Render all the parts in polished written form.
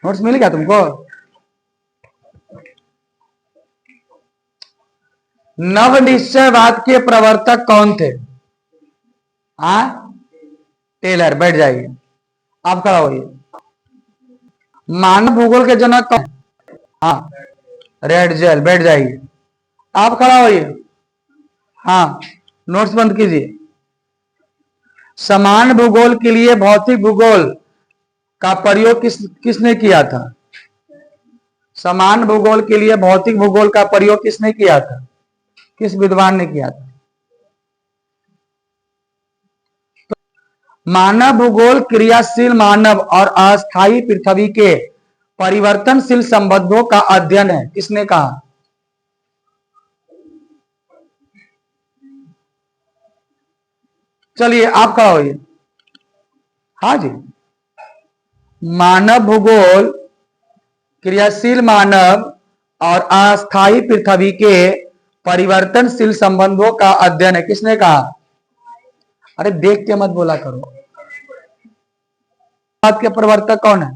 Notes मिल गया तुमको? नवनिश्चयवाद के प्रवर्तक कौन थे? हाँ, टेलर। बैठ जाइए, आप खड़ा होइए। मानव भूगोल के जनक कौन? हाँ, रेड जेल। बैठ जाइए, आप खड़ा होइए। हाँ, नोट्स बंद कीजिए। समान भूगोल के लिए भौतिक भूगोल का प्रयोग किसने किया था? समान भूगोल के लिए भौतिक भूगोल का प्रयोग किसने किया था? किस विद्वान ने किया था? मानव भूगोल क्रियाशील मानव और अस्थायी पृथ्वी के परिवर्तनशील संबंधों का अध्ययन है, किसने कहा? चलिए, आप खड़ा होइए। हाँ जी, मानव भूगोल क्रियाशील मानव और अस्थायी पृथ्वी के परिवर्तनशील संबंधों का अध्ययन है, किसने कहा? अरे देख के मत बोला करो। बात के प्रवर्तक कौन है?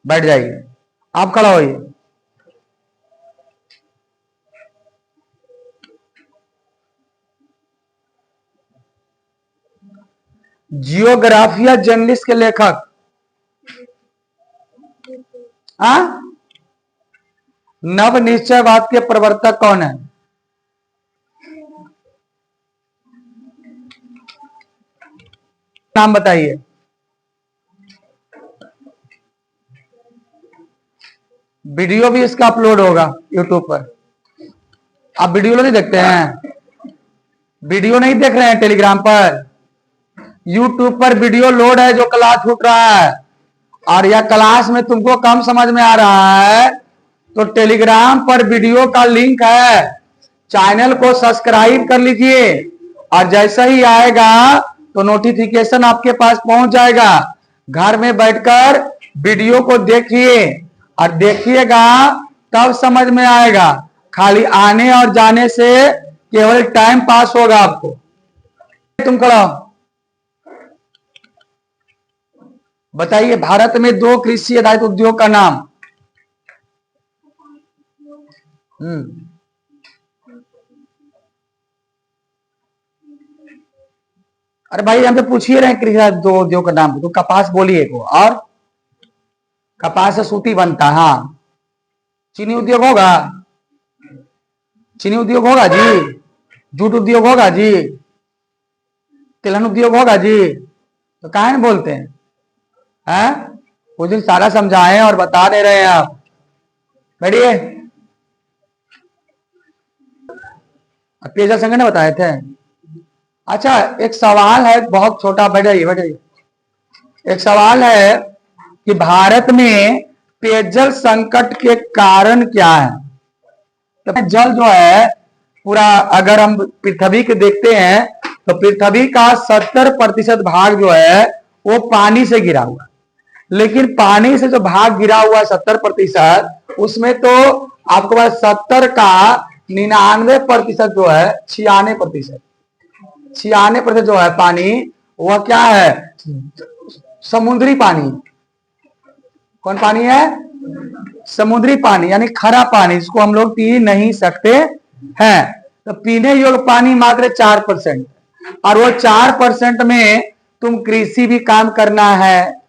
बैठ जाइए, आप खड़ा होइए। जियोग्राफिया जर्नलिस्ट के लेखक? नवनिश्चयवाद के प्रवर्तक कौन है? नाम बताइए। वीडियो भी इसका अपलोड होगा यूट्यूब पर। आप वीडियो नहीं देखते हैं? वीडियो नहीं देख रहे हैं टेलीग्राम पर? यूट्यूब पर वीडियो लोड है जो क्लास छूट रहा है, और यह क्लास में तुमको कम समझ में आ रहा है तो टेलीग्राम पर वीडियो का लिंक है, चैनल को सब्सक्राइब कर लीजिए, और जैसा ही आएगा तो नोटिफिकेशन आपके पास पहुंच जाएगा। घर में बैठकर वीडियो को देखिए, और देखिएगा तब समझ में आएगा। खाली आने और जाने से केवल टाइम पास होगा आपको। तुम खड़ा बताइए, भारत में 2 कृषि आधारित उद्योग का नाम। अरे भाई, हमसे पूछिए रहे कृषि आधारित 2 उद्योग का नाम। तो कपास बोलिए को, और कपास से सूती बनता है। हाँ, चीनी उद्योग होगा? चीनी उद्योग होगा जी? जूट उद्योग होगा जी? तिलहन उद्योग होगा जी? तो काहे नहीं बोलते हैं? कुछ दिन सारा समझाए और बता दे रहे हैं आप। बैठिए। पेयजल संगठन ने बताए थे। अच्छा, एक सवाल है बहुत छोटा। बैठ जाइए, बैठ जाइए। एक सवाल है कि भारत में पेयजल संकट के कारण क्या है? तो जल जो है पूरा, अगर हम पृथ्वी के देखते हैं तो पृथ्वी का 70% भाग जो है वो पानी से घिरा हुआ है। लेकिन पानी से जो भाग गिरा हुआ है 70%, उसमें तो आपके पास 70 का 99% जो है, 96% जो है पानी, वह क्या है? समुद्री पानी। कौन पानी है? समुद्री पानी, यानी खरा पानी, जिसको हम लोग पी नहीं सकते हैं। तो पीने योग्य पानी मात्र 4%, और वो 4% में तुम कृषि भी काम करना है,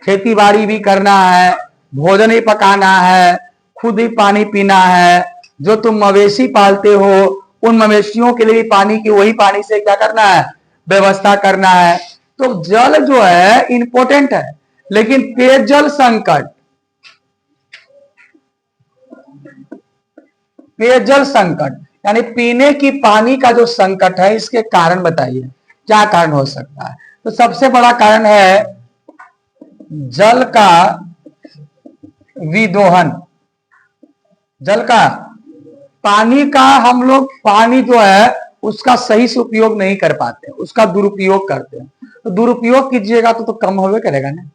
खेती बाड़ी भी करना है, भोजन भी पकाना है, खुद ही पानी पीना है। जो तुम मवेशी पालते हो उन मवेशियों के लिए पानी की, वही पानी से क्या करना है? व्यवस्था करना है। तो जल जो है इंपॉर्टेंट है, लेकिन पेयजल संकट, पेयजल संकट यानी पीने की पानी का जो संकट है, इसके कारण बताइए क्या कारण हो सकता है? तो सबसे बड़ा कारण है जल का विदोहन। जल का, पानी का, हम लोग पानी जो है उसका सही से उपयोग नहीं कर पाते, उसका दुरुपयोग करते हैं। तो दुरुपयोग कीजिएगा तो कम होवे करेगा ना,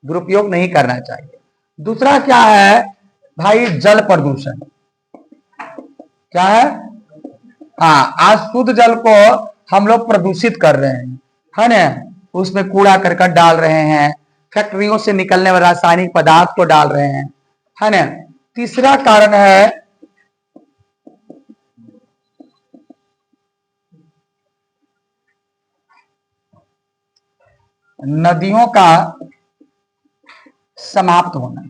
दुरुपयोग नहीं करना चाहिए। दूसरा क्या है भाई? जल प्रदूषण। क्या है? हाँ, आज शुद्ध जल को हम लोग प्रदूषित कर रहे हैं। है ना, उसमें कूड़ा करकट डाल रहे हैं, फैक्ट्रियों से निकलने वाले रासायनिक पदार्थ को डाल रहे हैं, है ना। तीसरा कारण है नदियों का समाप्त होना।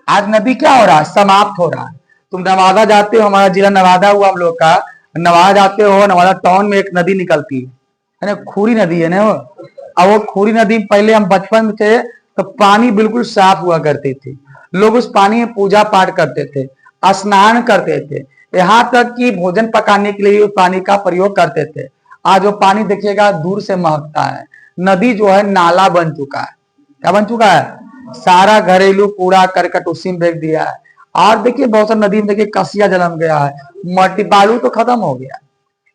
आज नदी क्या हो रहा है, समाप्त हो रहा है। तुम नवादा जाते हो, हमारा जिला नवादा हुआ हम लोग का, नवादा जाते हो, नवादा टाउन में एक नदी निकलती है ना, खूरी नदी है ना वो। अब वो खूरी नदी पहले हम बचपन में थे तो पानी बिल्कुल साफ हुआ करती थी, लोग उस पानी में पूजा पाठ करते थे, स्नान करते थे, यहाँ तक कि भोजन पकाने के लिए उस पानी का प्रयोग करते थे। आज वो पानी देखिएगा दूर से महकता है। नदी जो है नाला बन चुका है। क्या बन चुका है, सारा घरेलू कूड़ा करकट उसी में फेंक दिया है। और देखिए बहुत सारी नदी में देखिए कसिया जन्म गया है, मट्टी बालू तो खत्म हो गया।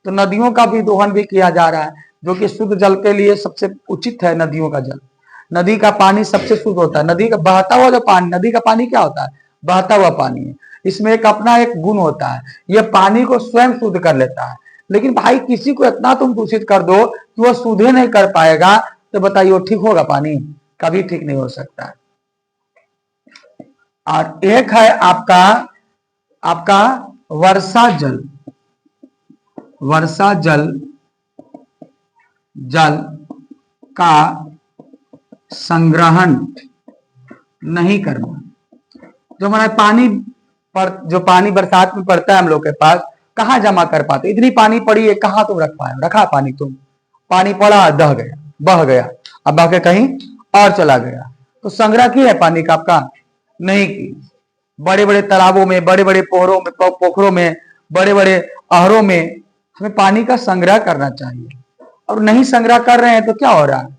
तो नदियों का भी दोहन भी किया जा रहा है, जो कि शुद्ध जल के लिए सबसे उचित है। नदियों का जल, नदी का पानी सबसे शुद्ध होता है। नदी का बहता हुआ जो पानी, नदी का पानी क्या होता है, बहता हुआ पानी है। इसमें एक अपना एक गुण होता है, यह पानी को स्वयं शुद्ध कर लेता है। लेकिन भाई किसी को इतना तुम दूषित कर दो कि वह शुद्ध नहीं कर पाएगा, तो बताइए वो ठीक होगा? पानी कभी ठीक नहीं हो सकता है। और एक है आपका आपका वर्षा जल। वर्षा जल, जल का संग्रहण नहीं करना। जो हमारा पानी पर, जो पानी बरसात में पड़ता है हम लोग के पास, कहाँ जमा कर पाते? इतनी पानी पड़ी है, कहाँ तुम रख पाए? रखा पानी तुम? पानी पड़ा, दह गया, बह गया, अब बह के कहीं और चला गया। तो संग्रह की है पानी का आपका? नहीं की। बड़े बड़े तालाबों में, बड़े बड़े पोखरों में, बड़े बड़े अहरों में हमें पानी का संग्रह करना चाहिए। और नहीं संग्रह कर रहे हैं तो क्या हो रहा है,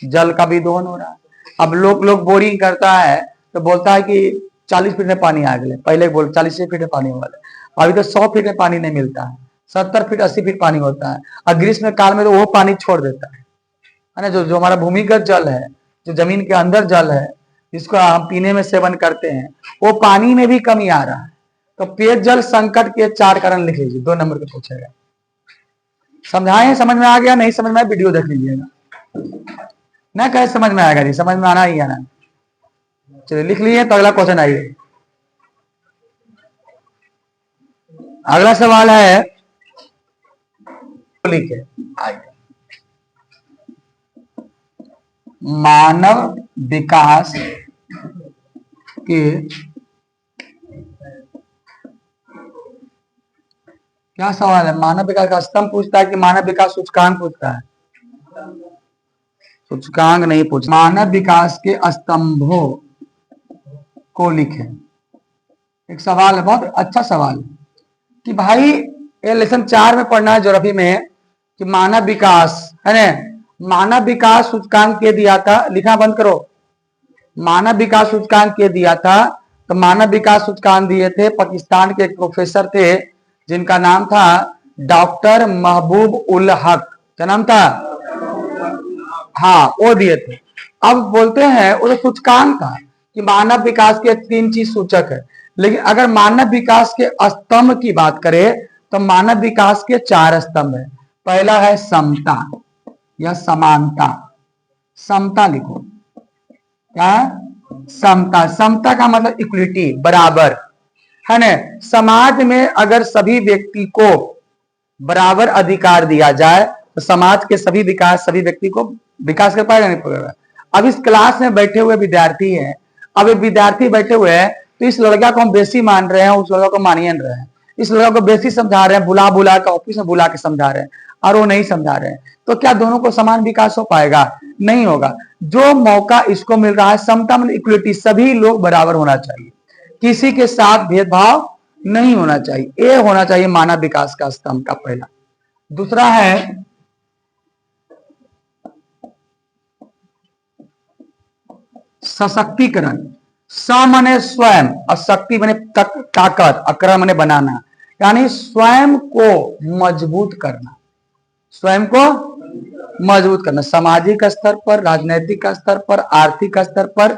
जल का भी दोहन हो रहा है। अब लोग बोरिंग करता है तो बोलता है कि 40 फीट में पानी आ गए, पहले बोल 40 फीट में पानी हो वाला, अभी तो 100 फीट में पानी नहीं मिलता है, 70 फीट 80 फीट पानी होता है। और ग्रीष्म काल में तो वो पानी छोड़ देता है ना। जो हमारा भूमिगत जल है, जो जमीन के अंदर जल है, जिसको हम पीने में सेवन करते हैं, वो पानी में भी कमी आ रहा है। तो पेयजल संकट के 4 कारण लिख लीजिए, 2 नंबर के पूछेगा। समझाएं? समझ में आ गया? नहीं समझ में आया वीडियो देख लीजिएगा ना, कहे समझ में आएगा? नहीं समझ में आना ही आना। चलिए लिख लिए तो अगला क्वेश्चन आइए। अगला सवाल है, लिखे मानव विकास के क्या सवाल है? मानव विकास का स्तंभ पूछता है कि मानव विकास सूचकांक पूछता है? सूचकांक नहीं पूछ, मानव विकास के स्तंभों को लिखे। एक सवाल है, बहुत अच्छा सवाल है कि भाई ये लेसन 4 में पढ़ना है ज्योग्राफी में कि मानव विकास है ना, मानव विकास सूचकांक के दिया था, लिखना बंद करो। मानव विकास सूचकांक के दिया था, तो मानव विकास सूचकांक दिए थे पाकिस्तान के एक प्रोफेसर थे जिनका नाम था डॉक्टर महबूब उल हक। क्या नाम था? हाँ, वो दिए थे। अब बोलते हैं वो सूचकांक था कि मानव विकास के 3 चीज सूचक है, लेकिन अगर मानव विकास के स्तंभ की बात करें तो मानव विकास के 4 स्तंभ है। पहला है समता या समानता। समता लिखो। क्या? समता। समता का मतलब इक्विटी, बराबर, है ना। समाज में अगर सभी व्यक्ति को बराबर अधिकार दिया जाए तो समाज के सभी व्यक्ति को विकास कर पाएगा? नहीं पाएगा। अब इस क्लास में बैठे हुए विद्यार्थी हैं, अब एक विद्यार्थी बैठे हुए हैं, तो इस लड़का को हम बेसी मान रहे हैं, उस लड़का को मानिए रहे हैं, इस लड़का को बेसी समझा रहे हैं, बुला बुला के ऑफिस में बुला के समझा रहे हैं, और वो नहीं समझा रहे हैं, तो क्या दोनों को समान विकास हो पाएगा? नहीं होगा। जो मौका इसको मिल रहा है, समता मतलब इक्विटी, सभी लोग बराबर होना चाहिए, किसी के साथ भेदभाव नहीं होना चाहिए। ये होना चाहिए मानव विकास का स्तंभ का पहला। दूसरा है सशक्तिकरण। स माने स्वयं और शक्ति माने ताकत, अक्र माने बनाना, यानी स्वयं को मजबूत करना, स्वयं को मजबूत करना, सामाजिक स्तर पर, राजनीतिक स्तर पर, आर्थिक स्तर पर,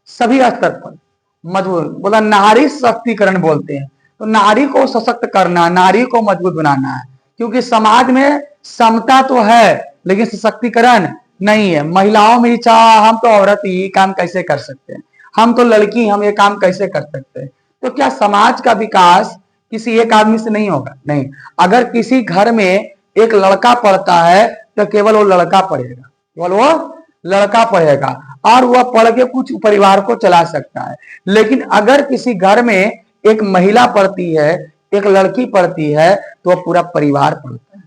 सभी स्तर पर मजबूत। बोला नारी सशक्तिकरण बोलते हैं, तो नारी को सशक्त करना, नारी को मजबूत बनाना है। क्योंकि समाज में समता तो है लेकिन सशक्तिकरण नहीं है। महिलाओं में इच्छा, हम तो औरत ही काम कैसे कर सकते हैं, हम तो लड़की, हम ये काम कैसे कर सकते हैं। तो क्या समाज का विकास किसी एक आदमी से नहीं होगा? नहीं। अगर किसी घर में एक लड़का पढ़ता है तो केवल वो लड़का पढ़ेगा, केवल वो लड़का पढ़ेगा और वह पढ़ के कुछ परिवार को चला सकता है। लेकिन अगर किसी घर में एक महिला पढ़ती है, एक लड़की पढ़ती है, तो वह पूरा परिवार पढ़ता है,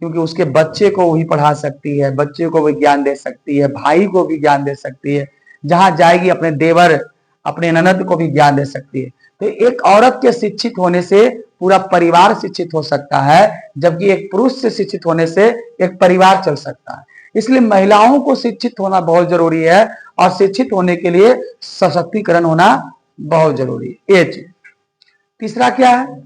क्योंकि उसके बच्चे को वही पढ़ा सकती है, बच्चे को भी ज्ञान दे सकती है, भाई को भी ज्ञान दे सकती है, जहां जाएगी अपने देवर, अपने ननद को भी ज्ञान दे सकती है। तो एक औरत के शिक्षित होने से पूरा परिवार शिक्षित हो सकता है, जबकि एक पुरुष से शिक्षित होने से एक परिवार चल सकता है। इसलिए महिलाओं को शिक्षित होना बहुत जरूरी है और शिक्षित होने के लिए सशक्तिकरण होना बहुत जरूरी है। ये चीज। तीसरा क्या है?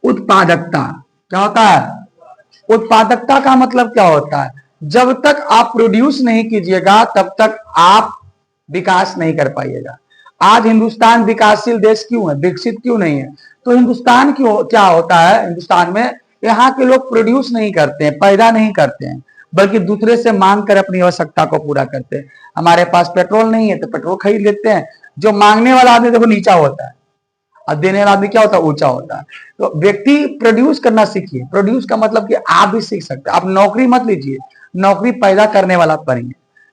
उत्पादकता। क्या होता है? उत्पादकता का मतलब क्या होता है? जब तक आप प्रोड्यूस नहीं कीजिएगा तब तक आप विकास नहीं कर पाइएगा। आज हिंदुस्तान विकासशील देश क्यों है, विकसित क्यों नहीं है? तो हिंदुस्तान क्यों, क्या होता है हिंदुस्तान में? यहाँ के लोग प्रोड्यूस नहीं करते हैं, पैदा नहीं करते हैं, बल्कि दूसरे से मांग कर अपनी आवश्यकता को पूरा करते हैं। हमारे पास पेट्रोल नहीं है तो पेट्रोल खरीद लेते हैं। जो मांगने वाला आदमी देखो नीचा होता है और देने वाला आदमी क्या होता है? ऊंचा होता है। तो व्यक्ति प्रोड्यूस करना सीखिए। प्रोड्यूस का मतलब कि आप भी सीख सकते हैं। आप नौकरी मत लीजिए, नौकरी पैदा करने वाला बनिए,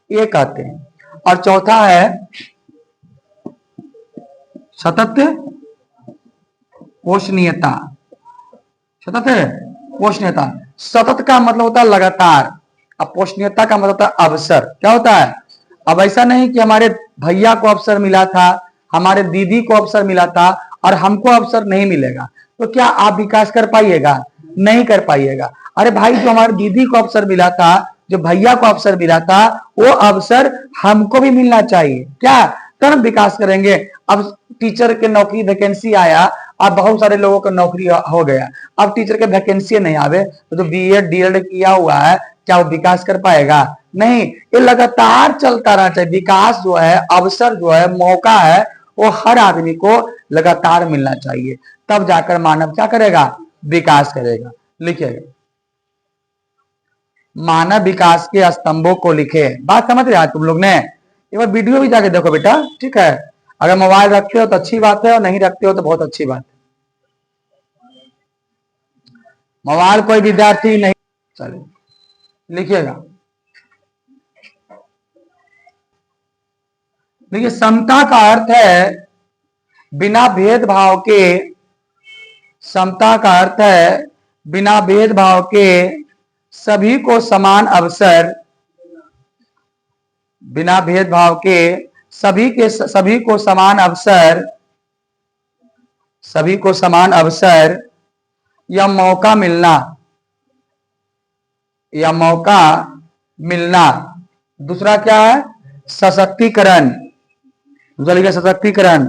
ये कहते हैं। और चौथा है सतत पोषणीयता। सतत पोषणीयता, सतत का मतलब होता है लगातार, अब पोषणीयता का मतलब होता है अवसर। क्या होता है? अब ऐसा नहीं कि हमारे भैया को अवसर मिला था, हमारे दीदी को अवसर मिला था और हमको अवसर नहीं मिलेगा, तो क्या आप विकास कर पाइएगा? नहीं कर पाइएगा। अरे भाई, जो हमारे दीदी को अवसर मिला था, जो भैया को अवसर मिला था, वो अवसर हमको भी मिलना चाहिए। क्या? तब हम विकास करेंगे। अब टीचर के नौकरी वैकेंसी आया, अब बहुत सारे लोगों को नौकरी हो गया, अब टीचर के वैकेंसी नहीं आवे तो जो बीएड डीएड किया हुआ है क्या वो विकास कर पाएगा? नहीं। ये लगातार चलता रहना चाहिए। विकास जो है, अवसर जो है, मौका है, वो हर आदमी को लगातार मिलना चाहिए, तब जाकर मानव क्या करेगा? विकास करेगा। लिखिएगा, मानव विकास के स्तंभों को लिखे। बात समझ रहे हैं तुम लोग ने? एक बार वीडियो भी जाके देखो बेटा, ठीक है? अगर मोबाइल रखते हो तो अच्छी बात है और नहीं रखते हो तो बहुत अच्छी बात है। मोबाइल कोई विद्यार्थी नहीं, चलिए लिखिएगा। देखिए, समता का अर्थ है बिना भेदभाव के, समता का अर्थ है बिना भेदभाव के सभी को समान अवसर, बिना भेदभाव के सभी को समान अवसर, सभी को समान अवसर या मौका मिलना, या मौका मिलना। दूसरा क्या है? सशक्तिकरण। दूसरा लिखा सशक्तिकरण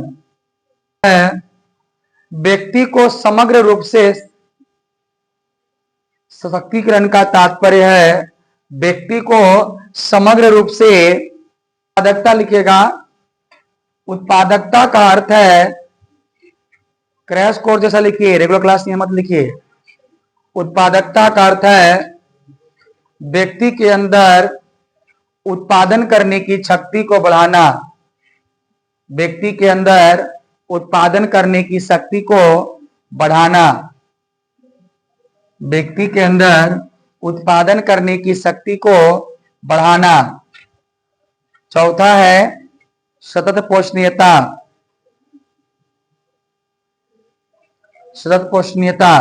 है व्यक्ति को समग्र रूप से, सशक्तिकरण का तात्पर्य है व्यक्ति को समग्र रूप से, उत्पादकता लिखिएगा। उत्पादकता का अर्थ है, क्रैश कोर्स जैसा लिखिए, रेगुलर क्लास नहीं मत लिखिए। उत्पादकता का अर्थ है व्यक्ति के अंदर उत्पादन करने की शक्ति को बढ़ाना, व्यक्ति के अंदर उत्पादन करने की शक्ति को बढ़ाना, व्यक्ति के अंदर उत्पादन करने की शक्ति को बढ़ाना। चौथा है सतत पोषणीयता। सतत पोषणीयता,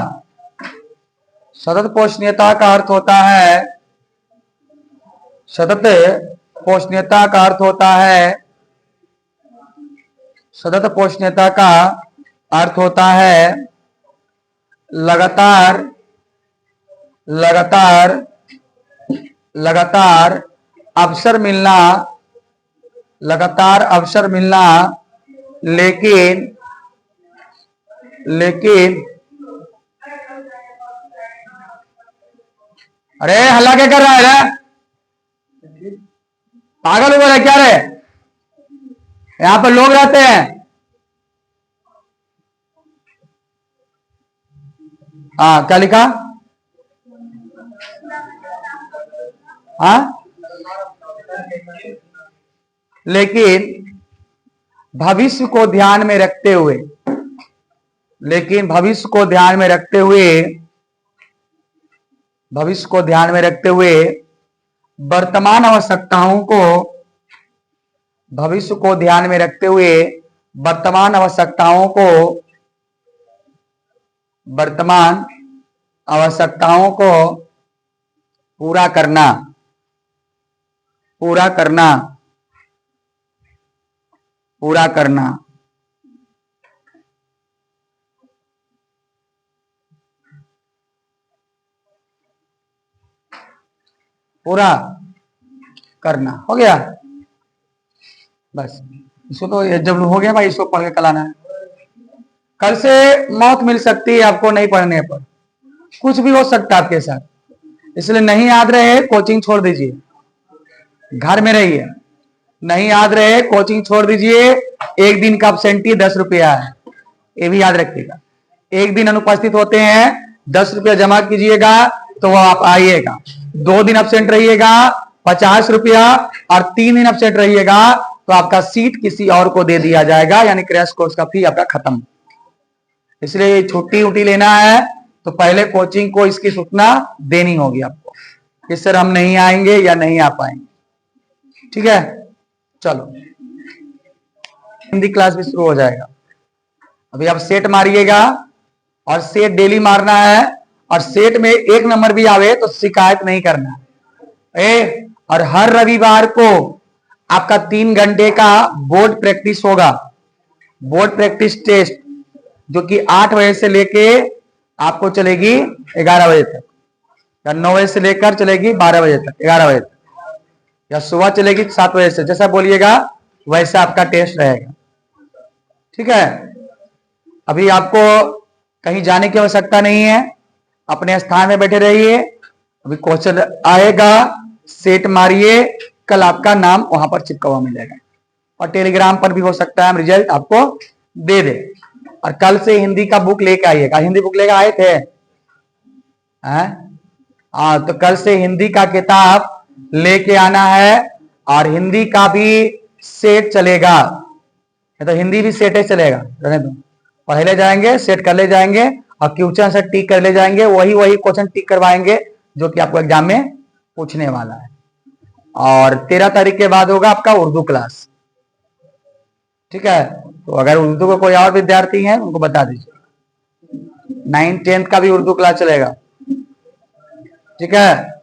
सतत पोषणीयता का अर्थ होता है, सतत पोषणीयता का अर्थ होता है, सतत पोषणीयता का अर्थ होता है लगातार, लगातार, लगातार अवसर मिलना, लगातार अवसर मिलना, लेकिन अरे हल्ला क्या कर रहा है रे? पागल हुआ है क्या रे? यहां पर लोग रहते हैं। हाँ क्या लिखा? हाँ लेकिन भविष्य को ध्यान में रखते हुए, लेकिन भविष्य को ध्यान में रखते हुए, भविष्य को ध्यान में रखते हुए वर्तमान आवश्यकताओं को, भविष्य को ध्यान में रखते हुए वर्तमान आवश्यकताओं को, वर्तमान आवश्यकताओं को पूरा करना, पूरा करना, पूरा करना, पूरा करना। हो गया बस। इसको तो जब हो गया भाई, इसको पढ़ के कलाना है। कल से मौत मिल सकती है आपको नहीं पढ़ने पर, कुछ भी हो सकता है आपके साथ, इसलिए नहीं याद रहे कोचिंग छोड़ दीजिए, घर में रहिए। नहीं याद रहे कोचिंग छोड़ दीजिए। एक दिन का एब्सेंटी 10 रुपया है, ये भी याद रखिएगा। एक दिन अनुपस्थित होते हैं 10 रुपया जमा कीजिएगा तो वो आप आइएगा। 2 दिन एब्सेंट रहिएगा 50 रुपया, और 3 दिन एब्सेंट रहिएगा तो आपका सीट किसी और को दे दिया जाएगा, यानी क्रैश कोर्स का फी आपका खत्म। इसलिए छुट्टी उट्टी लेना है तो पहले कोचिंग को इसकी सूचना देनी होगी आपको कि सर हम नहीं आएंगे या नहीं आ पाएंगे। ठीक है, चलो हिंदी क्लास भी शुरू हो जाएगा। अभी आप सेट मारिएगा, और सेट डेली मारना है, और सेट में 1 नंबर भी आवे तो शिकायत नहीं करना है। और हर रविवार को आपका 3 घंटे का बोर्ड प्रैक्टिस होगा, बोर्ड प्रैक्टिस टेस्ट, जो कि 8 बजे से लेके आपको चलेगी 11 बजे तक, या 9 बजे से लेकर चलेगी 12 बजे तक, 11 बजे तक, या सुबह चलेगी 7 बजे से। जैसा बोलिएगा वैसा आपका टेस्ट रहेगा। ठीक है, अभी आपको कहीं जाने की आवश्यकता नहीं है, अपने स्थान में बैठे रहिए। अभी क्वेश्चन आएगा, सेट मारिए, कल आपका नाम वहां पर चिपका हुआ मिलेगा, और टेलीग्राम पर भी हो सकता है हम रिजल्ट आपको दे दे। और कल से हिंदी का बुक लेके आइएगा। हिंदी बुक लेकर आए थे? हाँ, तो कल से हिंदी का किताब लेके आना है, और हिंदी का भी सेट चलेगा। तो हिंदी भी सेट ही चलेगा, रहने दो। पहले जाएंगे सेट कर ले जाएंगे, और क्वेश्चन से टिक कर ले जाएंगे, वही क्वेश्चन टिक करवाएंगे जो कि आपको एग्जाम में पूछने वाला है। और 13 तारीख के बाद होगा आपका उर्दू क्लास। ठीक है, तो अगर उर्दू का कोई और विद्यार्थी है उनको बता दीजिए। 9th 10th का भी उर्दू क्लास चलेगा। ठीक है।